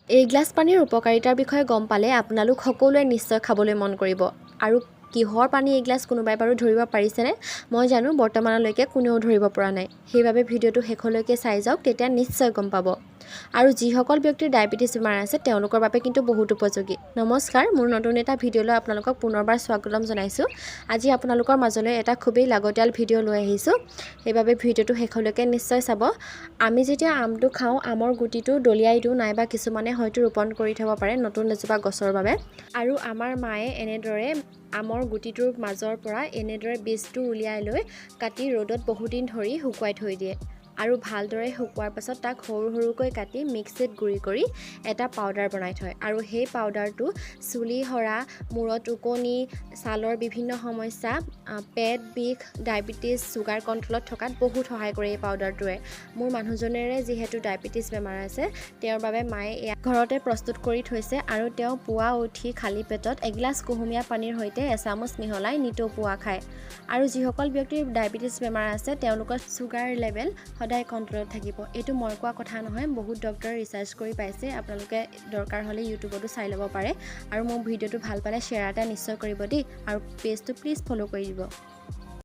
এগিলাছ পানীৰ উপকাৰিতাৰ বিষয়ে গম পালে আপোনালোক সকলোৱে নিশ্চয় খাবলৈ মন কৰিব। আৰু কিহৰ পানী এগিলাছ কোনোবাই বাৰু ধৰিব পাৰিছেনে? মই জানো বৰ্তমানলৈকে কোনেও ধৰিব পৰা নাই। সেইবাবে ভিডিঅ'টো শেষলৈকে চাই যাওক, তেতিয়া নিশ্চয় গম পাব। আৰু যিসকল ব্যক্তিৰ ডায়েবেটিছ বেমাৰ আছে তেওঁলোকৰ বাবে কিন্তু বহুত উপযোগী। নমস্কাৰ, মোৰ নতুন এটা ভিডিঅ'লৈ আপোনালোকক পুনৰবাৰ স্বাগতম জনাইছোঁ। আজি আপোনালোকৰ মাজলৈ এটা খুবেই লাগতিয়াল ভিডিঅ' লৈ আহিছোঁ। সেইবাবে ভিডিঅ'টো শেষলৈকে নিশ্চয় চাব। আমি যেতিয়া আমটো খাওঁ, আমৰ গুটিটো দলিয়াই দিওঁ, নাইবা কিছুমানে হয়তো ৰোপণ কৰি থ'ব পাৰে নতুন এজোপা গছৰ বাবে। আৰু আমাৰ মায়ে এনেদৰে আমৰ গুটিটোৰ মাজৰ পৰা এনেদৰে বীজটো উলিয়াই লৈ কাটি ৰ'দত বহুদিন ধৰি শুকুৱাই থৈ দিয়ে। আৰু ভালদৰে শুকোৱাৰ পাছত তাক সৰু সৰুকৈ কাটি মিক্সিত গুড়ি কৰি এটা পাউডাৰ বনাই থয়। আৰু সেই পাউডাৰটো চুলি সৰা, মূৰত ওকণি, ছালৰ বিভিন্ন সমস্যা, পেট বিষ, ডায়েবেটিছ, চুগাৰ কণ্ট্ৰলত থকাত বহুত সহায় কৰে এই পাউডাৰটোৱে। মোৰ মানুহজনেৰে যিহেতু ডায়েবেটিছ বেমাৰ আছে, তেওঁৰ বাবে মায়ে এয়া ঘৰতে প্ৰস্তুত কৰি থৈছে। আৰু তেওঁ পুৱা উঠি খালী পেটত এগিলাচ কুহুমীয়া পানীৰ সৈতে এচামুচ মিহলাই নিতৌ পুৱা খায়। আৰু যিসকল ব্যক্তিৰ ডায়েবেটিছ বেমাৰ আছে তেওঁলোকৰ চুগাৰ লেভেল সদায় কণ্ট্ৰলত থাকিব। এইটো মই কোৱা কথা নহয়, বহুত ডক্টৰে ৰিচাৰ্চ কৰি পাইছে। আপোনালোকে দৰকাৰ হ'লে ইউটিউবতো চাই ল'ব পাৰে। আৰু মোৰ ভিডিঅ'টো ভাল পালে শ্বেয়াৰ এটা নিশ্চয় কৰিব দেই। আৰু পেজটো প্লিজ ফ'ল' কৰি দিব।